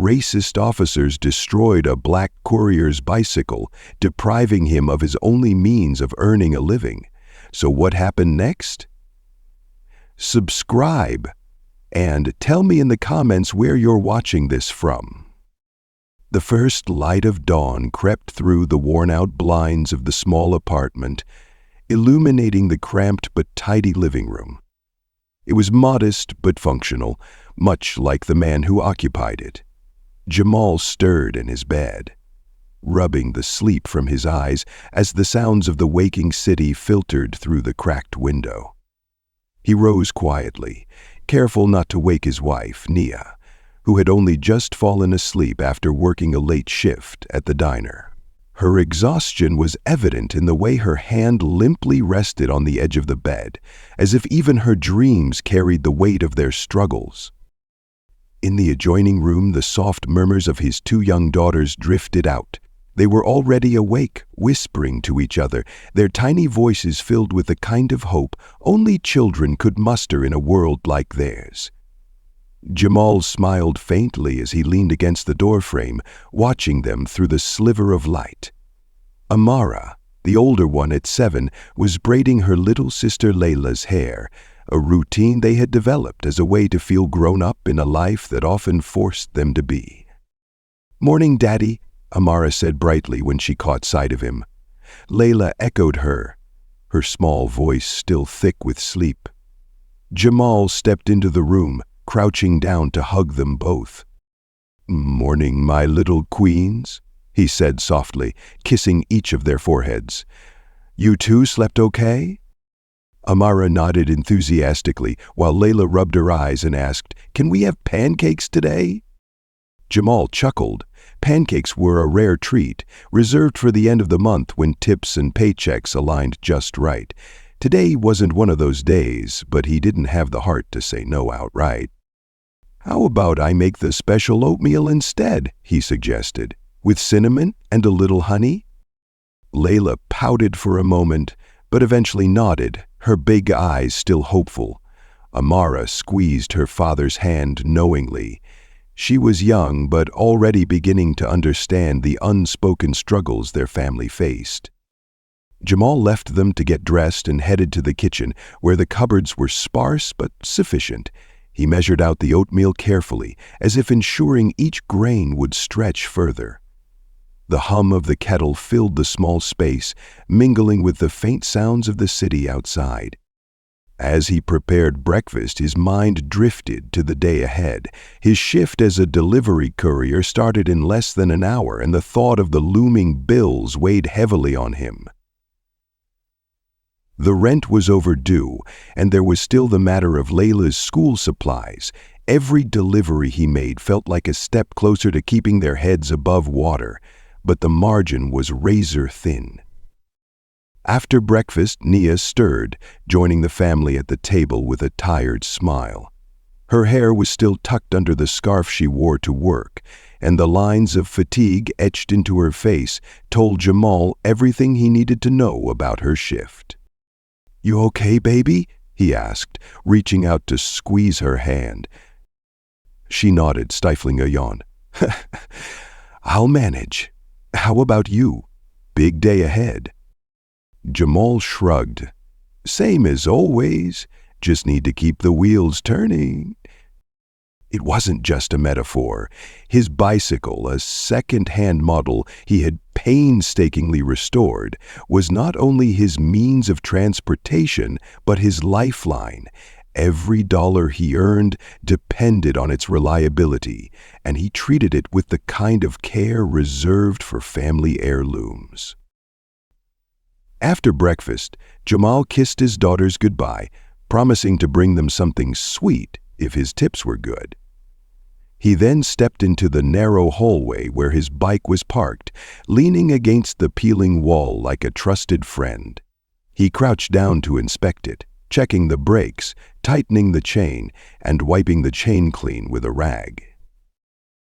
racist officers destroyed a black courier's bicycle, depriving him of his only means of earning a living. So what happened next? Subscribe, and tell me in the comments where you're watching this from. The first light of dawn crept through the worn-out blinds of the small apartment, illuminating the cramped but tidy living room. It was modest but functional, much like the man who occupied it. Jamal stirred in his bed, rubbing the sleep from his eyes as the sounds of the waking city filtered through the cracked window. He rose quietly, careful not to wake his wife, Nia, who had only just fallen asleep after working a late shift at the diner. Her exhaustion was evident in the way her hand limply rested on the edge of the bed, as if even her dreams carried the weight of their struggles. In the adjoining room, the soft murmurs of his two young daughters drifted out. They were already awake, whispering to each other, their tiny voices filled with the kind of hope only children could muster in a world like theirs. Jamal smiled faintly as he leaned against the doorframe, watching them through the sliver of light. Amara, the older one at 7, was braiding her little sister Layla's hair, a routine they had developed as a way to feel grown up in a life that often forced them to be. "Morning, Daddy," Amara said brightly when she caught sight of him. Layla echoed her small voice still thick with sleep. Jamal stepped into the room, crouching down to hug them both. "Morning, my little queens," he said softly, kissing each of their foreheads. "You two slept okay?" Amara nodded enthusiastically, while Layla rubbed her eyes and asked, "Can we have pancakes today?" Jamal chuckled. Pancakes were a rare treat, reserved for the end of the month when tips and paychecks aligned just right. Today wasn't one of those days, but he didn't have the heart to say no outright. "How about I make the special oatmeal instead?" he suggested, "with cinnamon and a little honey?" Layla pouted for a moment, but eventually nodded, her big eyes still hopeful. Amara squeezed her father's hand knowingly. She was young, but already beginning to understand the unspoken struggles their family faced. Jamal left them to get dressed and headed to the kitchen, where the cupboards were sparse but sufficient. He measured out the oatmeal carefully, as if ensuring each grain would stretch further. The hum of the kettle filled the small space, mingling with the faint sounds of the city outside. As he prepared breakfast, his mind drifted to the day ahead. His shift as a delivery courier started in less than an hour, and the thought of the looming bills weighed heavily on him. The rent was overdue, and there was still the matter of Layla's school supplies. Every delivery he made felt like a step closer to keeping their heads above water, but the margin was razor thin. After breakfast, Nia stirred, joining the family at the table with a tired smile. Her hair was still tucked under the scarf she wore to work, and the lines of fatigue etched into her face told Jamal everything he needed to know about her shift. "You okay, baby?" he asked, reaching out to squeeze her hand. She nodded, stifling a yawn. "I'll manage. How about you? Big day ahead." Jamal shrugged. "Same as always. Just need to keep the wheels turning." It wasn't just a metaphor. His bicycle, a second-hand model he had painstakingly restored, was not only his means of transportation, but his lifeline. Every dollar he earned depended on its reliability, and he treated it with the kind of care reserved for family heirlooms. After breakfast, Jamal kissed his daughters goodbye, promising to bring them something sweet if his tips were good. He then stepped into the narrow hallway where his bike was parked, leaning against the peeling wall like a trusted friend. He crouched down to inspect it, checking the brakes, tightening the chain, and wiping the chain clean with a rag.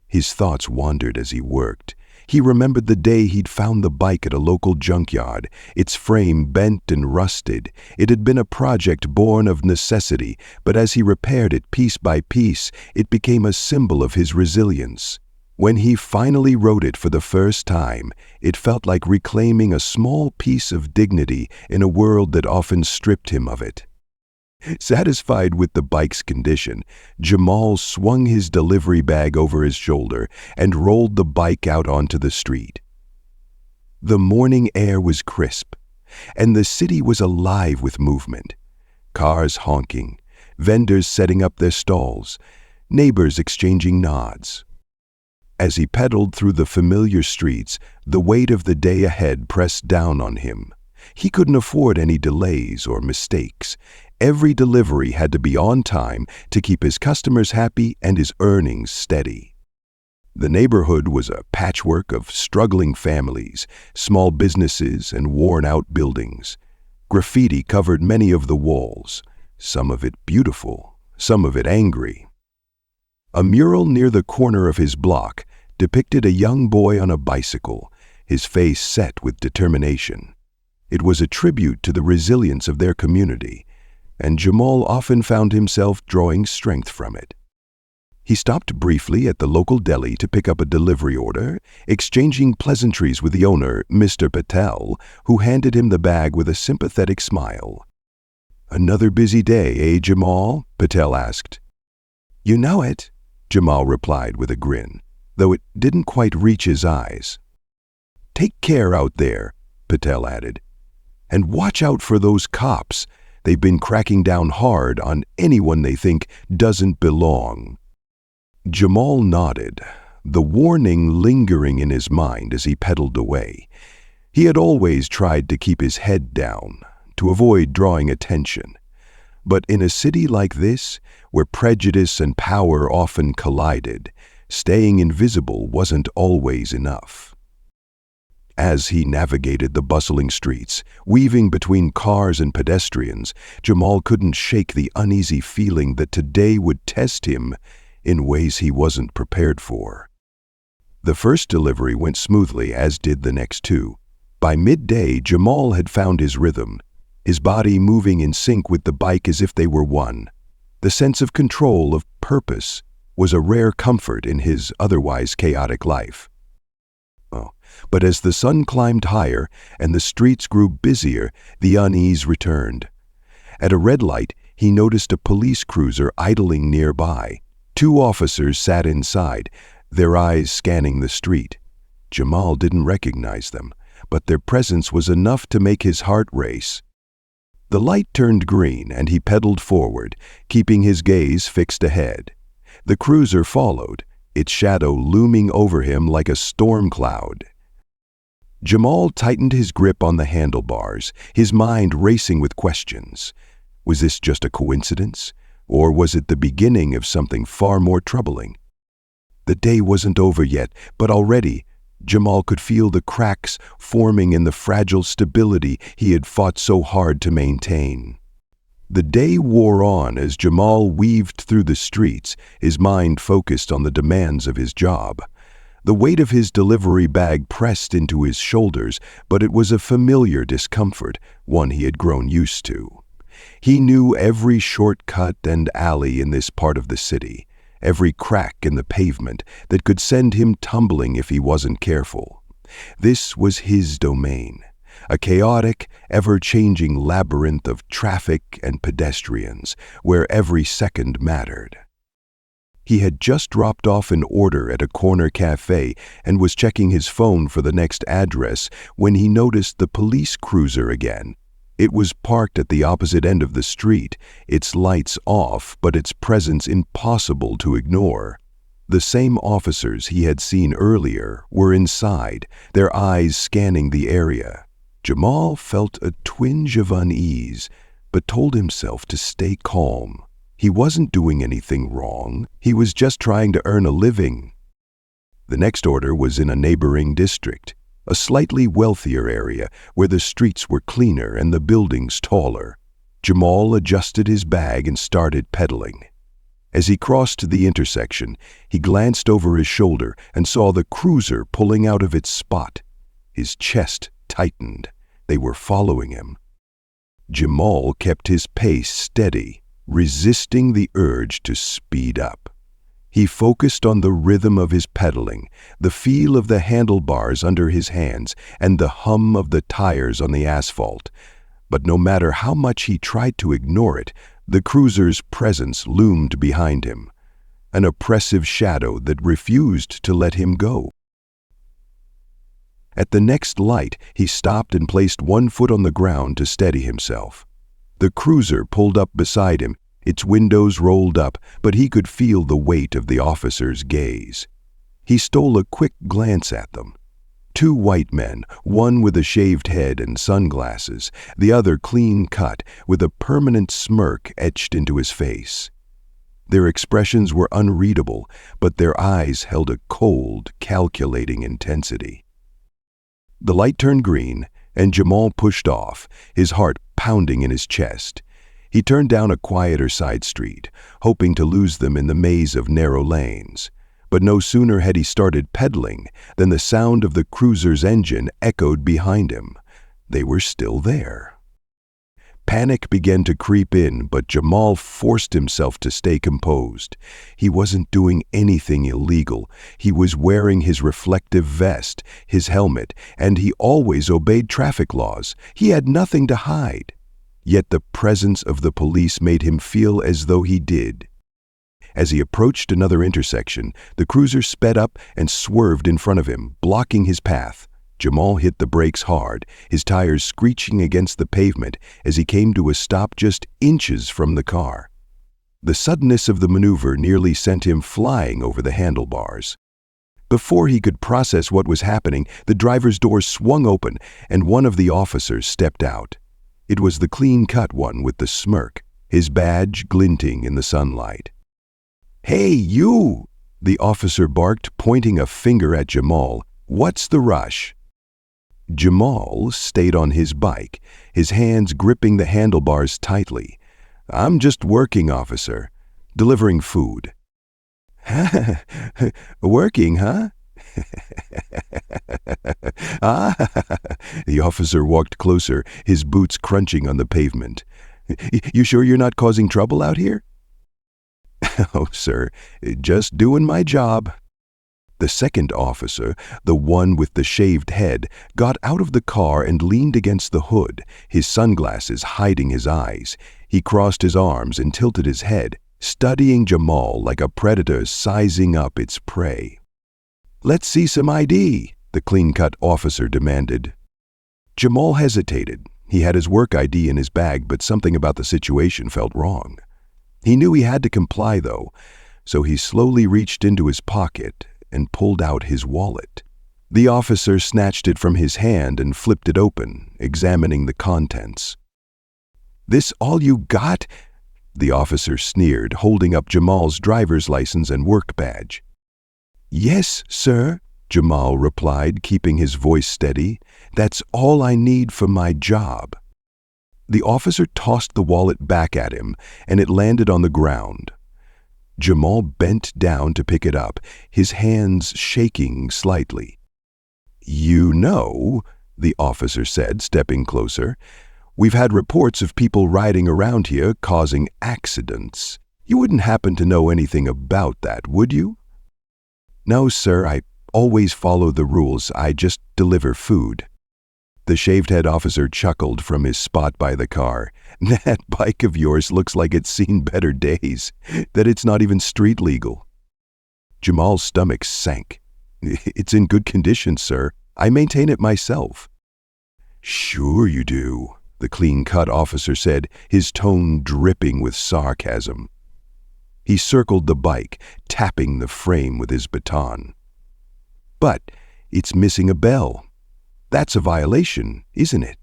His thoughts wandered as he worked. He remembered the day he'd found the bike at a local junkyard, its frame bent and rusted. It had been a project born of necessity, but as he repaired it piece by piece, it became a symbol of his resilience. When he finally wrote it for the first time, it felt like reclaiming a small piece of dignity in a world that often stripped him of it. Satisfied with the bike's condition, Jamal swung his delivery bag over his shoulder and rolled the bike out onto the street. The morning air was crisp, and the city was alive with movement. Cars honking, vendors setting up their stalls, neighbors exchanging nods. As he pedaled through the familiar streets, the weight of the day ahead pressed down on him. He couldn't afford any delays or mistakes. Every delivery had to be on time to keep his customers happy and his earnings steady. The neighborhood was a patchwork of struggling families, small businesses, and worn-out buildings. Graffiti covered many of the walls, some of it beautiful, some of it angry. A mural near the corner of his block depicted a young boy on a bicycle, his face set with determination. It was a tribute to the resilience of their community, and Jamal often found himself drawing strength from it. He stopped briefly at the local deli to pick up a delivery order, exchanging pleasantries with the owner, Mr. Patel, who handed him the bag with a sympathetic smile. "Another busy day, eh, Jamal?" Patel asked. "You know it," Jamal replied with a grin, though it didn't quite reach his eyes. "Take care out there," Patel added. "And watch out for those cops. They've been cracking down hard on anyone they think doesn't belong." Jamal nodded, the warning lingering in his mind as he pedaled away. He had always tried to keep his head down, to avoid drawing attention. But in a city like this, where prejudice and power often collided, staying invisible wasn't always enough. As he navigated the bustling streets, weaving between cars and pedestrians, Jamal couldn't shake the uneasy feeling that today would test him in ways he wasn't prepared for. The first delivery went smoothly, as did the next two. By midday, Jamal had found his rhythm, his body moving in sync with the bike as if they were one. The sense of control, of purpose, was a rare comfort in his otherwise chaotic life. But as the sun climbed higher and the streets grew busier, the unease returned. At a red light, he noticed a police cruiser idling nearby. Two officers sat inside, their eyes scanning the street. Jamal didn't recognize them, but their presence was enough to make his heart race. The light turned green and he pedaled forward, keeping his gaze fixed ahead. The cruiser followed, its shadow looming over him like a storm cloud. Jamal tightened his grip on the handlebars, his mind racing with questions. Was this just a coincidence, or was it the beginning of something far more troubling? The day wasn't over yet, but already Jamal could feel the cracks forming in the fragile stability he had fought so hard to maintain. The day wore on as Jamal weaved through the streets, his mind focused on the demands of his job. The weight of his delivery bag pressed into his shoulders, but it was a familiar discomfort, one he had grown used to. He knew every shortcut and alley in this part of the city, every crack in the pavement that could send him tumbling if he wasn't careful. This was his domain, a chaotic, ever-changing labyrinth of traffic and pedestrians, where every second mattered. He had just dropped off an order at a corner cafe and was checking his phone for the next address when he noticed the police cruiser again. It was parked at the opposite end of the street, its lights off, but its presence impossible to ignore. The same officers he had seen earlier were inside, their eyes scanning the area. Jamal felt a twinge of unease, but told himself to stay calm. He wasn't doing anything wrong. He was just trying to earn a living. The next order was in a neighboring district, a slightly wealthier area where the streets were cleaner and the buildings taller. Jamal adjusted his bag and started pedaling. As he crossed the intersection, he glanced over his shoulder and saw the cruiser pulling out of its spot. His chest tightened. They were following him. Jamal kept his pace steady, resisting the urge to speed up. He focused on the rhythm of his pedaling, the feel of the handlebars under his hands, and the hum of the tires on the asphalt. But no matter how much he tried to ignore it, the cruiser's presence loomed behind him, an oppressive shadow that refused to let him go. At the next light, he stopped and placed one foot on the ground to steady himself. The cruiser pulled up beside him, its windows rolled up, but he could feel the weight of the officer's gaze. He stole a quick glance at them. Two white men, one with a shaved head and sunglasses, the other clean-cut, with a permanent smirk etched into his face. Their expressions were unreadable, but their eyes held a cold, calculating intensity. The light turned green, and Jamal pushed off, his heart pounding in his chest. He turned down a quieter side street, hoping to lose them in the maze of narrow lanes. But no sooner had he started pedaling than the sound of the cruiser's engine echoed behind him. They were still there. Panic began to creep in, but Jamal forced himself to stay composed. He wasn't doing anything illegal. He was wearing his reflective vest, his helmet, and he always obeyed traffic laws. He had nothing to hide. Yet the presence of the police made him feel as though he did. As he approached another intersection, the cruiser sped up and swerved in front of him, blocking his path. Jamal hit the brakes hard, his tires screeching against the pavement as he came to a stop just inches from the car. The suddenness of the maneuver nearly sent him flying over the handlebars. Before he could process what was happening, the driver's door swung open and one of the officers stepped out. It was the clean-cut one with the smirk, his badge glinting in the sunlight. "Hey, you!" the officer barked, pointing a finger at Jamal. "What's the rush?" Jamal stayed on his bike, his hands gripping the handlebars tightly. "I'm just working, officer. Delivering food." "Working, huh?" The officer walked closer, his boots crunching on the pavement. "You sure you're not causing trouble out here?" "Oh, sir, just doing my job." The second officer, the one with the shaved head, got out of the car and leaned against the hood, his sunglasses hiding his eyes. He crossed his arms and tilted his head, studying Jamal like a predator sizing up its prey. "Let's see some ID," the clean-cut officer demanded. Jamal hesitated. He had his work ID in his bag, but something about the situation felt wrong. He knew he had to comply, though, so he slowly reached into his pocket and pulled out his wallet. The officer snatched it from his hand and flipped it open, examining the contents. "This all you got?" the officer sneered, holding up Jamal's driver's license and work badge. "Yes, sir," Jamal replied, keeping his voice steady. "That's all I need for my job." The officer tossed the wallet back at him, and it landed on the ground. Jamal bent down to pick it up, his hands shaking slightly. "You know," the officer said, stepping closer, "we've had reports of people riding around here causing accidents. You wouldn't happen to know anything about that, would you?" "No, sir, I always follow the rules. I just deliver food." The shaved-head officer chuckled from his spot by the car. "That bike of yours looks like it's seen better days, that it's not even street legal." Jamal's stomach sank. "It's in good condition, sir. I maintain it myself." "Sure you do," the clean-cut officer said, his tone dripping with sarcasm. He circled the bike, tapping the frame with his baton. "But it's missing a bell. That's a violation, isn't it?"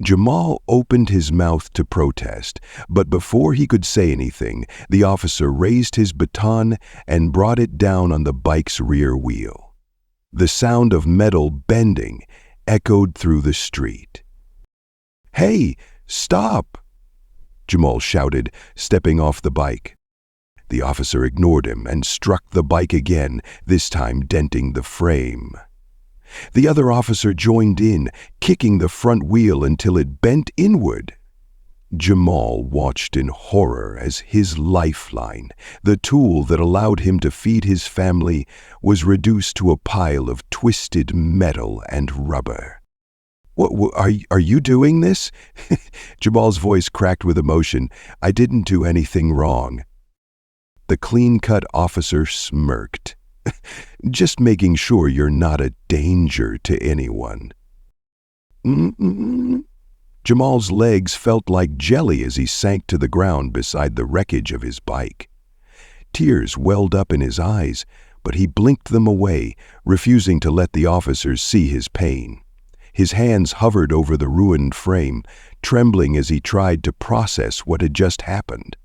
Jamal opened his mouth to protest, but before he could say anything, the officer raised his baton and brought it down on the bike's rear wheel. The sound of metal bending echoed through the street. "Hey, stop!" Jamal shouted, stepping off the bike. The officer ignored him and struck the bike again, this time denting the frame. The other officer joined in, kicking the front wheel until it bent inward. Jamal watched in horror as his lifeline, the tool that allowed him to feed his family, was reduced to a pile of twisted metal and rubber. Are you doing this?" Jamal's voice cracked with emotion. "I didn't do anything wrong." The clean-cut officer smirked. "Just making sure you're not a danger to anyone." Mm-mm. Jamal's legs felt like jelly as he sank to the ground beside the wreckage of his bike. Tears welled up in his eyes, but he blinked them away, refusing to let the officers see his pain. His hands hovered over the ruined frame, trembling as he tried to process what had just happened.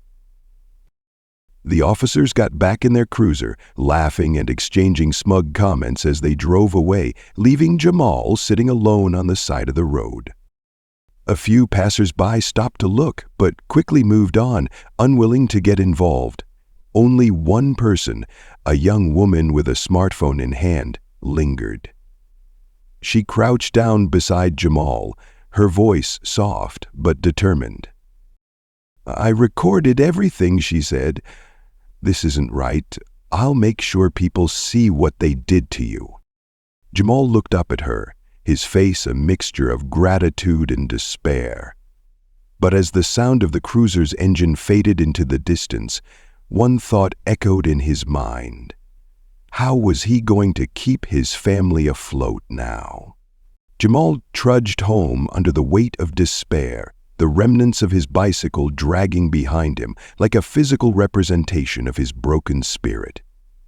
The officers got back in their cruiser, laughing and exchanging smug comments as they drove away, leaving Jamal sitting alone on the side of the road. A few passers-by stopped to look, but quickly moved on, unwilling to get involved. Only one person, a young woman with a smartphone in hand, lingered. She crouched down beside Jamal, her voice soft but determined. "I recorded everything," she said. "This isn't right. I'll make sure people see what they did to you." Jamal looked up at her, his face a mixture of gratitude and despair. But as the sound of the cruiser's engine faded into the distance, one thought echoed in his mind. How was he going to keep his family afloat now? Jamal trudged home under the weight of despair, the remnants of his bicycle dragging behind him like a physical representation of his broken spirit.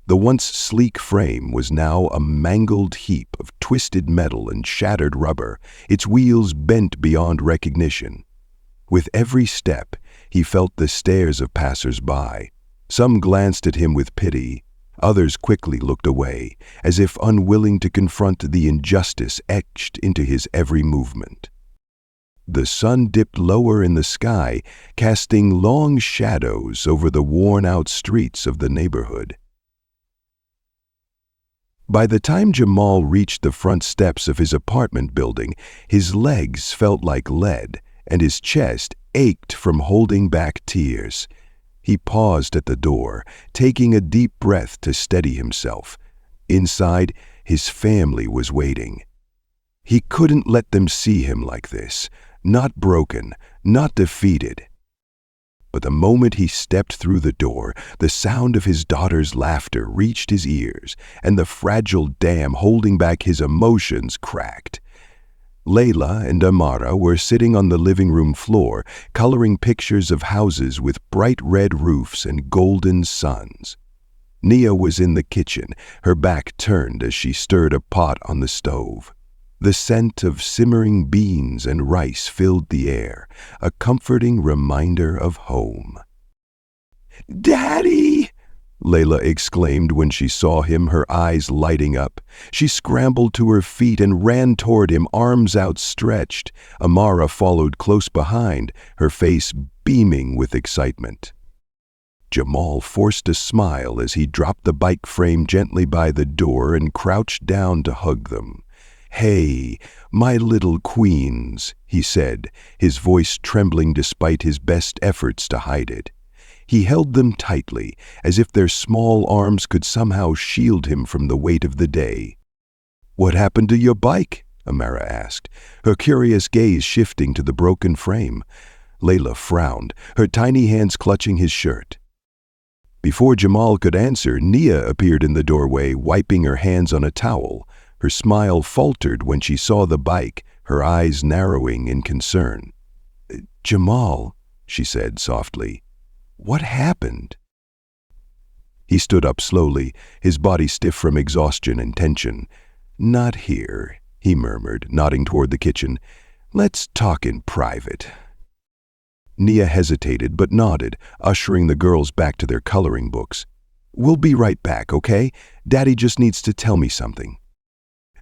The once sleek frame was now a mangled heap of twisted metal and shattered rubber, its wheels bent beyond recognition. With every step, he felt the stares of passers-by. Some glanced at him with pity. Others quickly looked away, as if unwilling to confront the injustice etched into his every movement. The sun dipped lower in the sky, casting long shadows over the worn-out streets of the neighborhood. By the time Jamal reached the front steps of his apartment building, his legs felt like lead, and his chest ached from holding back tears. He paused at the door, taking a deep breath to steady himself. Inside, his family was waiting. He couldn't let them see him like this, not broken, not defeated. But the moment he stepped through the door, the sound of his daughter's laughter reached his ears, and the fragile dam holding back his emotions cracked. Layla and Amara were sitting on the living room floor, coloring pictures of houses with bright red roofs and golden suns. Nia was in the kitchen, her back turned as she stirred a pot on the stove. The scent of simmering beans and rice filled the air, a comforting reminder of home. "Daddy!" Layla exclaimed when she saw him, her eyes lighting up. She scrambled to her feet and ran toward him, arms outstretched. Amara followed close behind, her face beaming with excitement. Jamal forced a smile as he dropped the bike frame gently by the door and crouched down to hug them. "Hey, my little queens," he said, his voice trembling despite his best efforts to hide it. He held them tightly, as if their small arms could somehow shield him from the weight of the day. "What happened to your bike?" Amara asked, her curious gaze shifting to the broken frame. Layla frowned, her tiny hands clutching his shirt. Before Jamal could answer, Nia appeared in the doorway, wiping her hands on a towel. Her smile faltered when she saw the bike, her eyes narrowing in concern. "Jamal," she said softly, "what happened?" He stood up slowly, his body stiff from exhaustion and tension. "Not here," he murmured, nodding toward the kitchen. "Let's talk in private." Nia hesitated but nodded, ushering the girls back to their coloring books. "We'll be right back, okay? Daddy just needs to tell me something."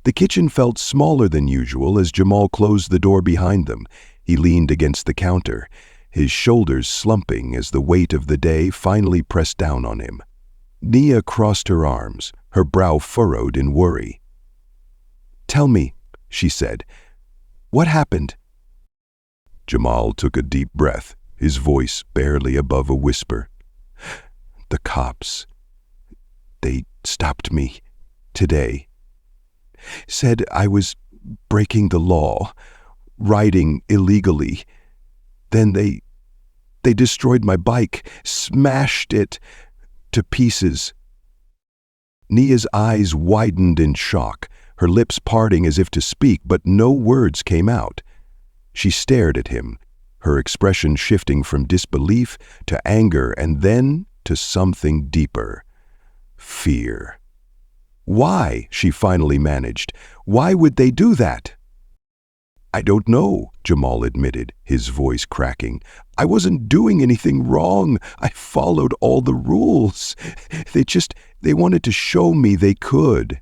The kitchen felt smaller than usual as Jamal closed the door behind them. He leaned against the counter, his shoulders slumping as the weight of the day finally pressed down on him. Nia crossed her arms, her brow furrowed in worry. "Tell me," she said. "What happened?" Jamal took a deep breath, his voice barely above a whisper. The cops. They stopped me today. Said I was breaking the law, riding illegally. Then they destroyed my bike, smashed it to pieces. Nia's eyes widened in shock, her lips parting as if to speak, but no words came out. She stared at him, her expression shifting from disbelief to anger and then to something deeper. Fear. Why? She finally managed. Why would they do that? I don't know, Jamal admitted, his voice cracking. I wasn't doing anything wrong. I followed all the rules. They wanted to show me they could.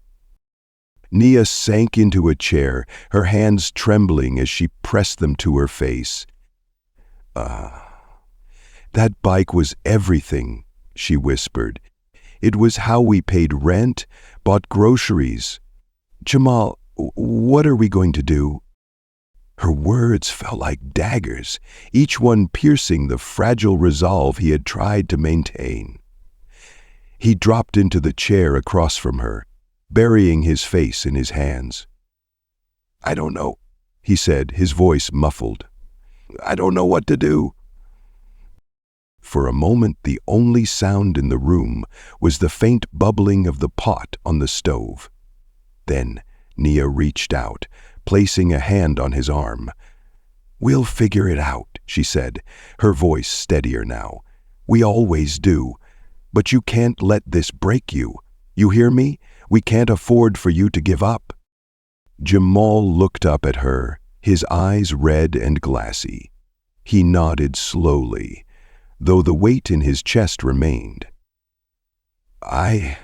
Nia sank into a chair, her hands trembling as she pressed them to her face. That bike was everything, she whispered. It was how we paid rent, bought groceries. Jamal, what are we going to do? Her words felt like daggers, each one piercing the fragile resolve he had tried to maintain. He dropped into the chair across from her, burying his face in his hands. I don't know, he said, his voice muffled. I don't know what to do. For a moment, the only sound in the room was the faint bubbling of the pot on the stove. Then Nia reached out, placing a hand on his arm. We'll figure it out, she said, her voice steadier now. We always do. But you can't let this break you. You hear me? We can't afford for you to give up. Jamal looked up at her, his eyes red and glassy. He nodded slowly, though the weight in his chest remained. I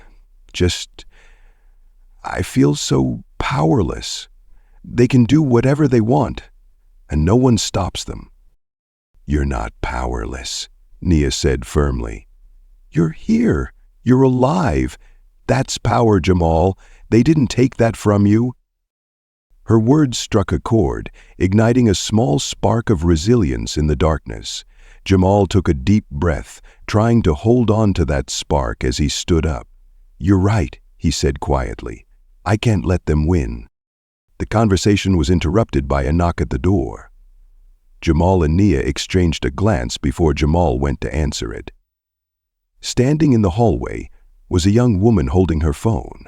feel so powerless. They can do whatever they want, and no one stops them. You're not powerless, Nia said firmly. You're here. You're alive. That's power, Jamal. They didn't take that from you. Her words struck a chord, igniting a small spark of resilience in the darkness. Jamal took a deep breath, trying to hold on to that spark as he stood up. You're right, he said quietly. I can't let them win. The conversation was interrupted by a knock at the door. Jamal and Nia exchanged a glance before Jamal went to answer it. Standing in the hallway was a young woman holding her phone.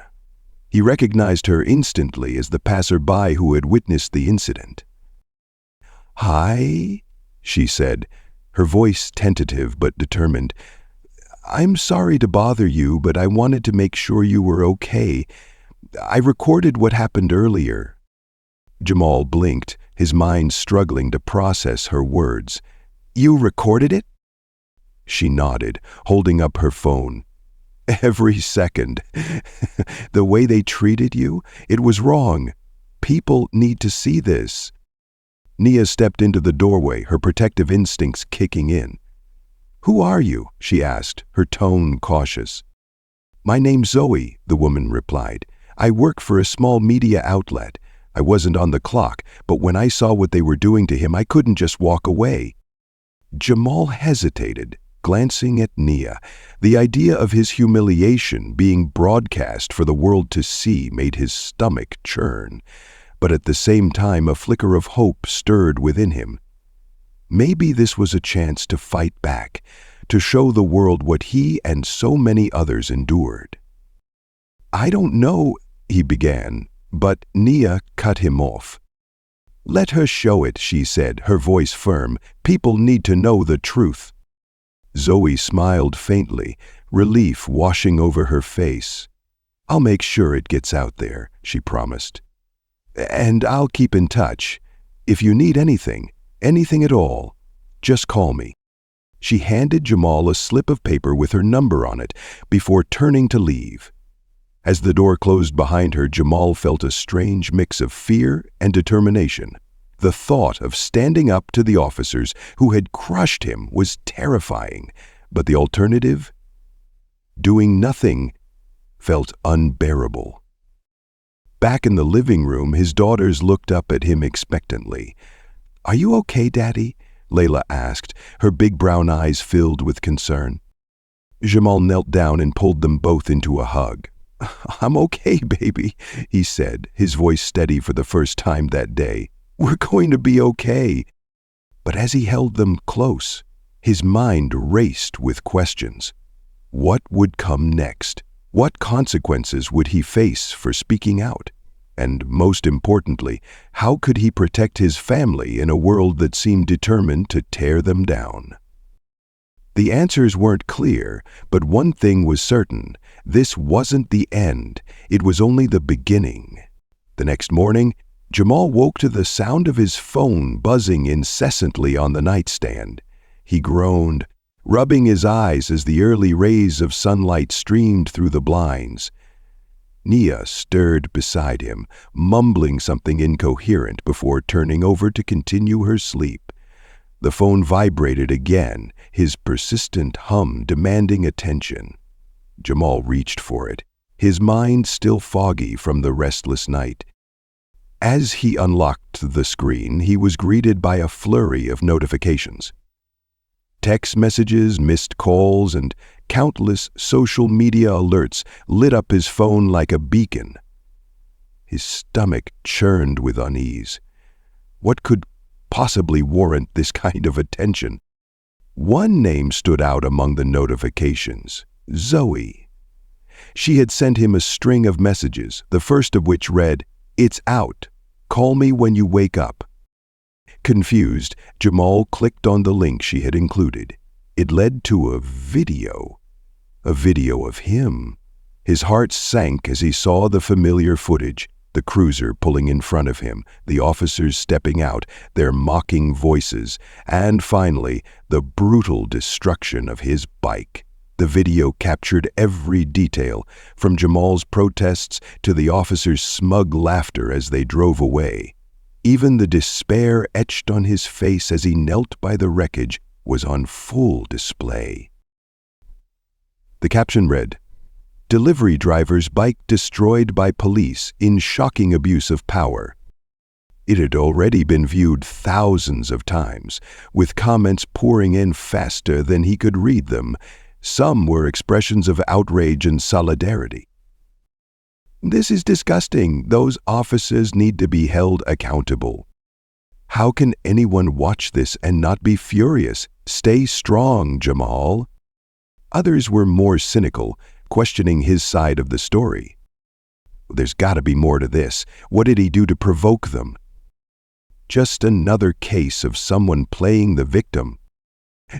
He recognized her instantly as the passerby who had witnessed the incident. Hi, she said, her voice tentative but determined. I'm sorry to bother you, but I wanted to make sure you were okay. I recorded what happened earlier. Jamal blinked, his mind struggling to process her words. You recorded it? She nodded, holding up her phone. Every second. The way they treated you, it was wrong. People need to see this. Nia stepped into the doorway, her protective instincts kicking in. Who are you? She asked, her tone cautious. My name's Zoe, the woman replied. I work for a small media outlet. I wasn't on the clock, but when I saw what they were doing to him, I couldn't just walk away. Jamal hesitated, glancing at Nia. The idea of his humiliation being broadcast for the world to see made his stomach churn, but at the same time a flicker of hope stirred within him. Maybe this was a chance to fight back, to show the world what he and so many others endured. I don't know, he began, but Nia cut him off. Let her show it, she said, her voice firm. People need to know the truth. Zoe smiled faintly, relief washing over her face. I'll make sure it gets out there, she promised. And I'll keep in touch. If you need anything at all, just call me. She handed Jamal a slip of paper with her number on it before turning to leave. As the door closed behind her, Jamal felt a strange mix of fear and determination. The thought of standing up to the officers who had crushed him was terrifying, but the alternative, doing nothing, felt unbearable. Back in the living room, his daughters looked up at him expectantly. "Are you okay, Daddy?" Layla asked, her big brown eyes filled with concern. Jamal knelt down and pulled them both into a hug. "I'm okay, baby," he said, his voice steady for the first time that day. "We're going to be okay." But as he held them close, his mind raced with questions. What would come next? What consequences would he face for speaking out? And most importantly, how could he protect his family in a world that seemed determined to tear them down? The answers weren't clear, but one thing was certain. This wasn't the end. It was only the beginning. The next morning, Jamal woke to the sound of his phone buzzing incessantly on the nightstand. He groaned, rubbing his eyes as the early rays of sunlight streamed through the blinds. Nia stirred beside him, mumbling something incoherent before turning over to continue her sleep. The phone vibrated again, his persistent hum demanding attention. Jamal reached for it, his mind still foggy from the restless night. As he unlocked the screen, he was greeted by a flurry of notifications. Text messages, missed calls, and countless social media alerts lit up his phone like a beacon. His stomach churned with unease. What could possibly warrant this kind of attention? One name stood out among the notifications: Zoe. She had sent him a string of messages, the first of which read, "It's out. Call me when you wake up." Confused, Jamal clicked on the link she had included. It led to a video of him. His heart sank as he saw the familiar footage, the cruiser pulling in front of him, the officers stepping out, their mocking voices, and finally, the brutal destruction of his bike. The video captured every detail, from Jamal's protests to the officers' smug laughter as they drove away. Even the despair etched on his face as he knelt by the wreckage was on full display. The caption read, "Delivery driver's bike destroyed by police in shocking abuse of power." It had already been viewed thousands of times, with comments pouring in faster than he could read them. Some were expressions of outrage and solidarity. "This is disgusting. Those officers need to be held accountable." "How can anyone watch this and not be furious? Stay strong, Jamal." Others were more cynical, questioning his side of the story. "There's got to be more to this. What did he do to provoke them?" Just another case of someone playing the victim.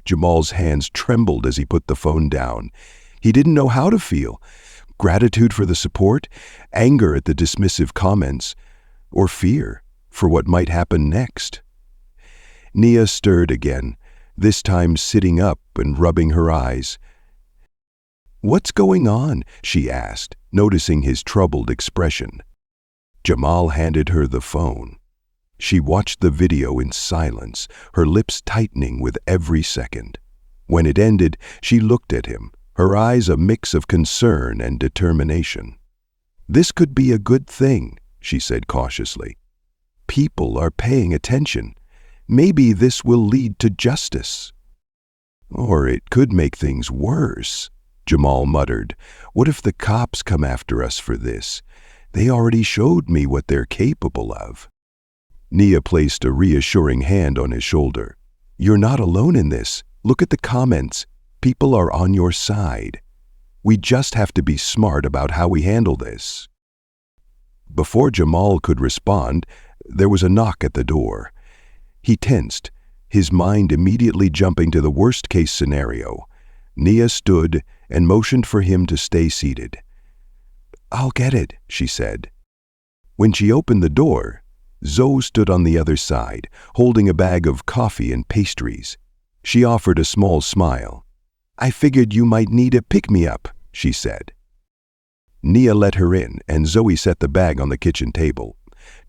Jamal's hands trembled as he put the phone down. He didn't know how to feel. Gratitude for the support, anger at the dismissive comments, or fear for what might happen next. Nia stirred again, this time sitting up and rubbing her eyes. "What's going on?" she asked, noticing his troubled expression. Jamal handed her the phone. She watched the video in silence, her lips tightening with every second. When it ended, she looked at him, her eyes a mix of concern and determination. "This could be a good thing," she said cautiously. "People are paying attention. Maybe this will lead to justice." "Or it could make things worse," Jamal muttered. "What if the cops come after us for this? They already showed me what they're capable of." Nia placed a reassuring hand on his shoulder. "You're not alone in this. Look at the comments. People are on your side. We just have to be smart about how we handle this." Before Jamal could respond, there was a knock at the door. He tensed, his mind immediately jumping to the worst-case scenario. Nia stood and motioned for him to stay seated. "I'll get it," she said. When she opened the door, Zoe stood on the other side, holding a bag of coffee and pastries. She offered a small smile. "I figured you might need a pick-me-up," she said. Nia let her in, and Zoe set the bag on the kitchen table.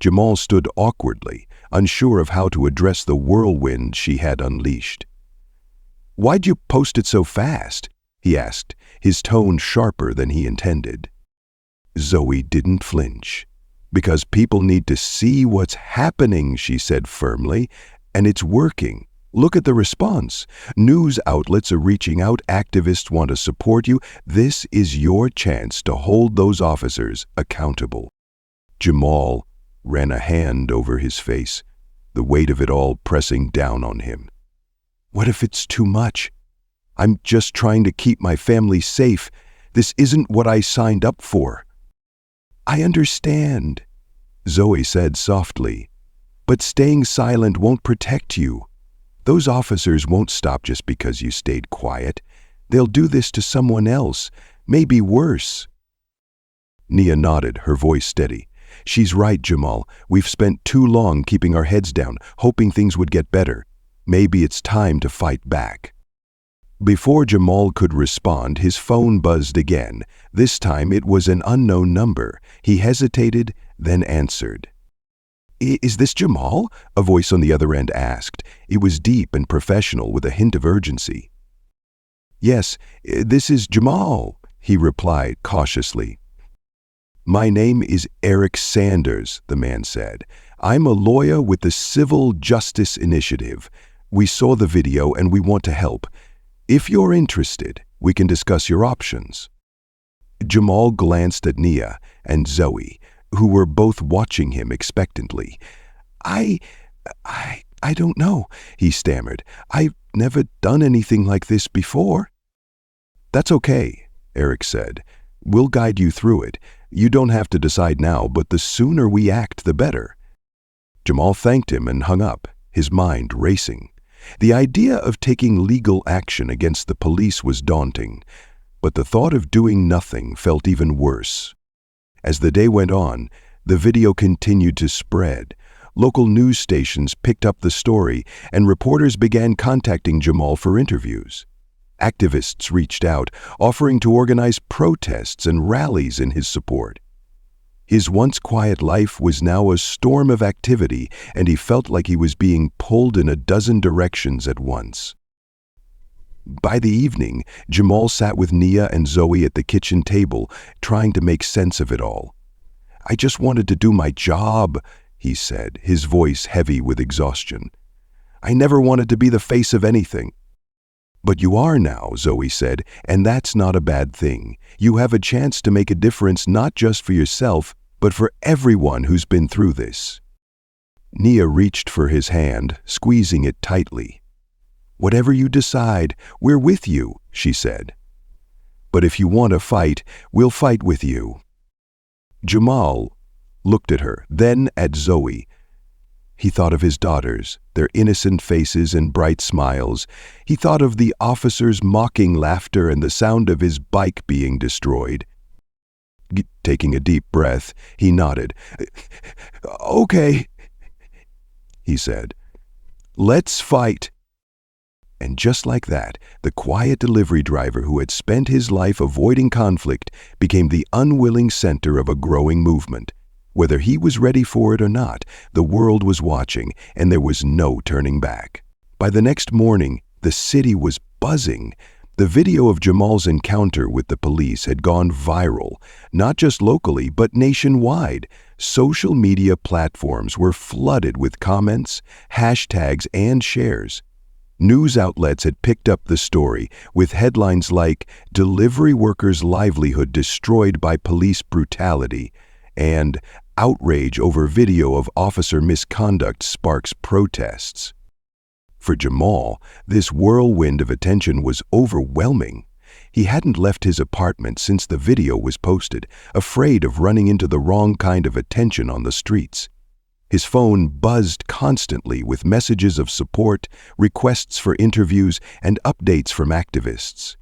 Jamal stood awkwardly, unsure of how to address the whirlwind she had unleashed. "Why'd you post it so fast?" he asked, his tone sharper than he intended. Zoe didn't flinch. "Because people need to see what's happening," she said firmly, And it's working. Look at the response. News outlets are reaching out, activists want to support you. This is your chance to hold those officers accountable. Jamal ran a hand over his face, the weight of it all pressing down on him. What if it's too much? I'm just trying to keep my family safe. This isn't what I signed up for. I understand, Zoe said softly, but staying silent won't protect you. Those officers won't stop just because you stayed quiet. They'll do this to someone else, maybe worse. Nia nodded, her voice steady. She's right, Jamal. We've spent too long keeping our heads down, hoping things would get better. Maybe it's time to fight back. Before Jamal could respond, his phone buzzed again. This time it was an unknown number. He hesitated, then answered. Is this Jamal? A voice on the other end asked. It was deep and professional with a hint of urgency. Yes, this is Jamal, he replied cautiously. My name is Eric Sanders, the man said. I'm a lawyer with the Civil Justice Initiative. We saw the video and we want to help. If you're interested, we can discuss your options. Jamal glanced at Nia and Zoe, who were both watching him expectantly. I don't know, he stammered. I've never done anything like this before. That's okay, Eric said. We'll guide you through it. You don't have to decide now, but the sooner we act, the better. Jamal thanked him and hung up, his mind racing. The idea of taking legal action against the police was daunting, but the thought of doing nothing felt even worse. As the day went on, the video continued to spread. Local news stations picked up the story, and reporters began contacting Jamal for interviews. Activists reached out, offering to organize protests and rallies in his support. His once quiet life was now a storm of activity, and he felt like he was being pulled in a dozen directions at once. By the evening, Jamal sat with Nia and Zoe at the kitchen table, trying to make sense of it all. I just wanted to do my job, he said, his voice heavy with exhaustion. I never wanted to be the face of anything. But you are now, Zoe said, and that's not a bad thing. You have a chance to make a difference not just for yourself, but for everyone who's been through this. Nia reached for his hand, squeezing it tightly. Whatever you decide, we're with you, she said. But if you want to fight, we'll fight with you. Jamal looked at her, then at Zoe. He thought of his daughters, their innocent faces and bright smiles. He thought of the officer's mocking laughter and the sound of his bike being destroyed. Taking a deep breath, he nodded. Okay, he said. Let's fight. And just like that, the quiet delivery driver who had spent his life avoiding conflict became the unwilling center of a growing movement. Whether he was ready for it or not, the world was watching, and there was no turning back. By the next morning, the city was buzzing. The video of Jamal's encounter with the police had gone viral, not just locally, but nationwide. Social media platforms were flooded with comments, hashtags, and shares. News outlets had picked up the story with headlines like, "Delivery workers' livelihood destroyed by police brutality," and "Outrage over video of officer misconduct sparks protests." For Jamal, this whirlwind of attention was overwhelming. He hadn't left his apartment since the video was posted, afraid of running into the wrong kind of attention on the streets. His phone buzzed constantly with messages of support, requests for interviews, and updates from activists.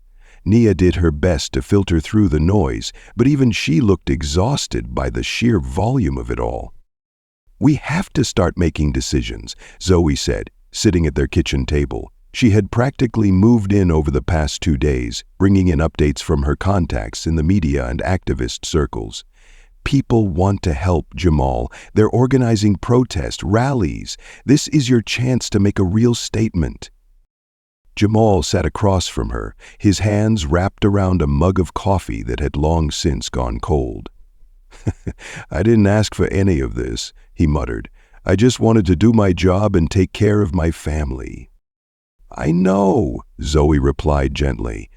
Nia did her best to filter through the noise, but even she looked exhausted by the sheer volume of it all. We have to start making decisions, Zoe said, sitting at their kitchen table. She had practically moved in over the past 2 days, bringing in updates from her contacts in the media and activist circles. People want to help, Jamal. They're organizing protest rallies. This is your chance to make a real statement. Jamal sat across from her, his hands wrapped around a mug of coffee that had long since gone cold. I didn't ask for any of this, he muttered. I just wanted to do my job and take care of my family." "I know," Zoe replied gently,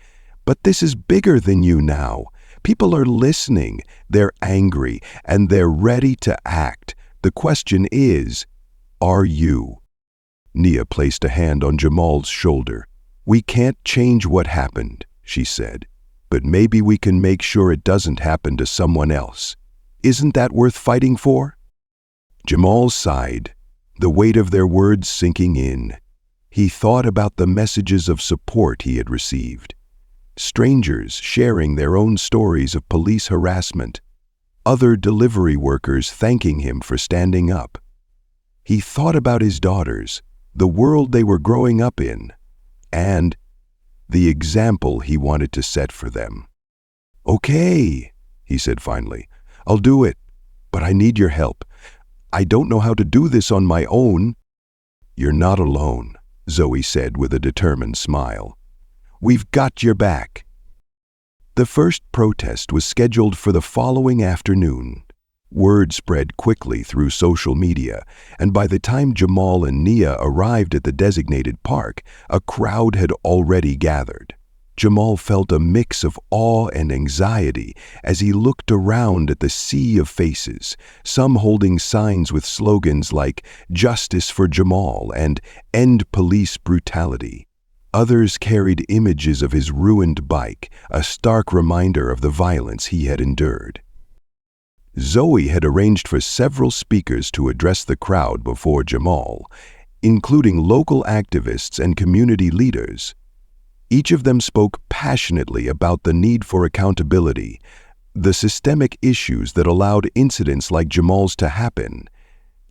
"but this is bigger than you now. People are listening, they're angry, and they're ready to act. The question is, are you?" Nia placed a hand on Jamal's shoulder. "We can't change what happened," she said, "but maybe we can make sure it doesn't happen to someone else. Isn't that worth fighting for?" Jamal sighed, the weight of their words sinking in. He thought about the messages of support he had received. Strangers sharing their own stories of police harassment. Other delivery workers thanking him for standing up. He thought about his daughters, the world they were growing up in, and the example he wanted to set for them. "Okay," he said finally, "I'll do it, but I need your help. I don't know how to do this on my own." "You're not alone," Zoe said with a determined smile. "We've got your back." The first protest was scheduled for the following afternoon. Word spread quickly through social media, and by the time Jamal and Nia arrived at the designated park, a crowd had already gathered. Jamal felt a mix of awe and anxiety as he looked around at the sea of faces, some holding signs with slogans like "Justice for Jamal" and "End Police Brutality." Others carried images of his ruined bike, a stark reminder of the violence he had endured. Zoe had arranged for several speakers to address the crowd before Jamal, including local activists and community leaders. Each of them spoke passionately about the need for accountability, the systemic issues that allowed incidents like Jamal's to happen,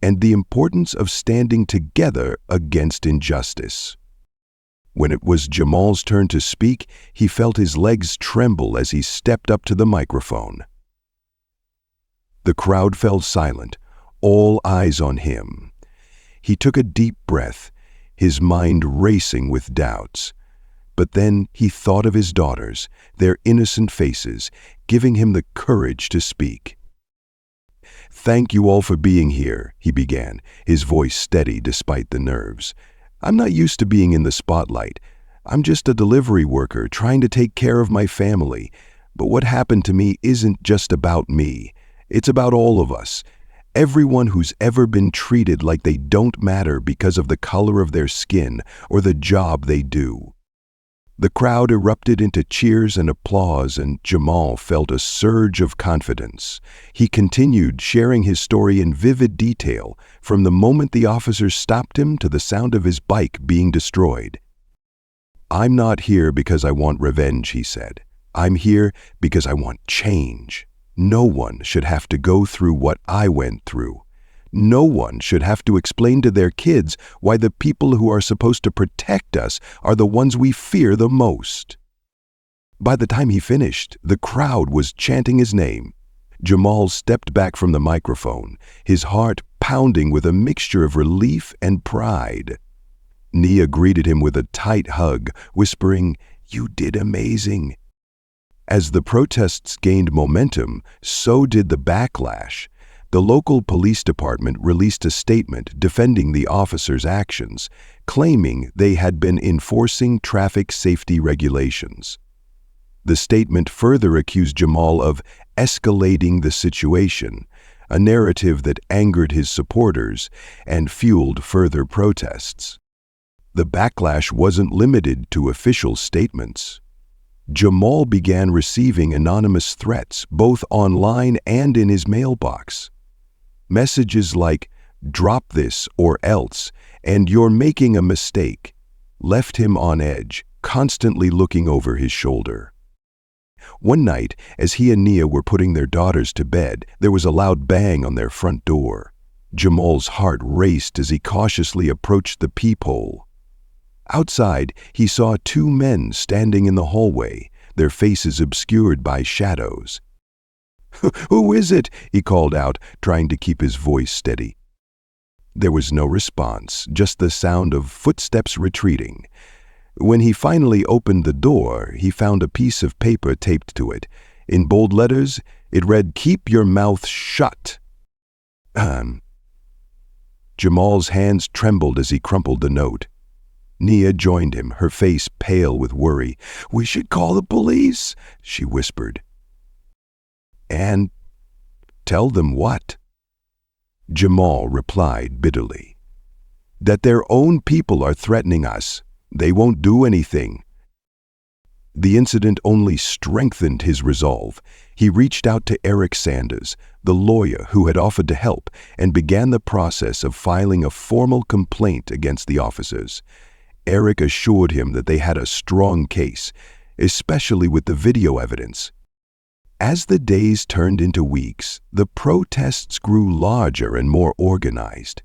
and the importance of standing together against injustice. When it was Jamal's turn to speak, he felt his legs tremble as he stepped up to the microphone. The crowd fell silent, all eyes on him. He took a deep breath, his mind racing with doubts. But then he thought of his daughters, their innocent faces, giving him the courage to speak. "Thank you all for being here," he began, his voice steady despite the nerves. "I'm not used to being in the spotlight. I'm just a delivery worker trying to take care of my family. But what happened to me isn't just about me. It's about all of us. Everyone who's ever been treated like they don't matter because of the color of their skin or the job they do." The crowd erupted into cheers and applause, and Jamal felt a surge of confidence. He continued sharing his story in vivid detail, from the moment the officers stopped him to the sound of his bike being destroyed. "I'm not here because I want revenge," he said. "I'm here because I want change. No one should have to go through what I went through. No one should have to explain to their kids why the people who are supposed to protect us are the ones we fear the most." By the time he finished, the crowd was chanting his name. Jamal stepped back from the microphone, his heart pounding with a mixture of relief and pride. Nia greeted him with a tight hug, whispering, "You did amazing." As the protests gained momentum, so did the backlash. The local police department released a statement defending the officers' actions, claiming they had been enforcing traffic safety regulations. The statement further accused Jamal of escalating the situation, a narrative that angered his supporters and fueled further protests. The backlash wasn't limited to official statements. Jamal began receiving anonymous threats, both online and in his mailbox. Messages like, "Drop this or else," and "You're making a mistake," left him on edge, constantly looking over his shoulder. One night, as he and Nia were putting their daughters to bed, there was a loud bang on their front door. Jamal's heart raced as he cautiously approached the peephole. Outside, he saw two men standing in the hallway, their faces obscured by shadows. "Who is it?" he called out, trying to keep his voice steady. There was no response, just the sound of footsteps retreating. When he finally opened the door, he found a piece of paper taped to it. In bold letters, it read, "Keep your mouth shut." Jamal's hands trembled as he crumpled the note. Nia joined him, her face pale with worry. "We should call the police," she whispered. "And tell them what?" Jamal replied bitterly. "That their own people are threatening us. They won't do anything." The incident only strengthened his resolve. He reached out to Eric Sanders, the lawyer who had offered to help, and began the process of filing a formal complaint against the officers. Eric assured him that they had a strong case, especially with the video evidence. As the days turned into weeks, the protests grew larger and more organized.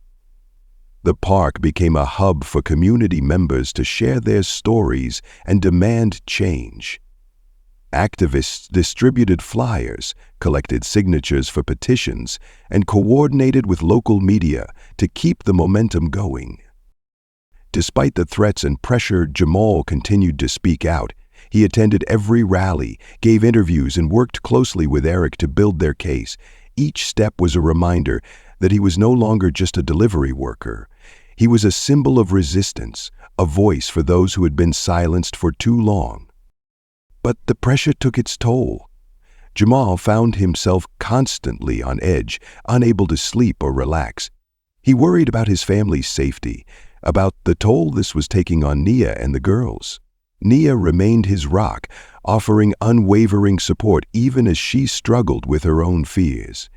The park became a hub for community members to share their stories and demand change. Activists distributed flyers, collected signatures for petitions, and coordinated with local media to keep the momentum going. Despite the threats and pressure, Jamal continued to speak out. He attended every rally, gave interviews, and worked closely with Eric to build their case. Each step was a reminder that he was no longer just a delivery worker. He was a symbol of resistance, a voice for those who had been silenced for too long. But the pressure took its toll. Jamal found himself constantly on edge, unable to sleep or relax. He worried about his family's safety, about the toll this was taking on Nia and the girls. Nia remained his rock, offering unwavering support even as she struggled with her own fears.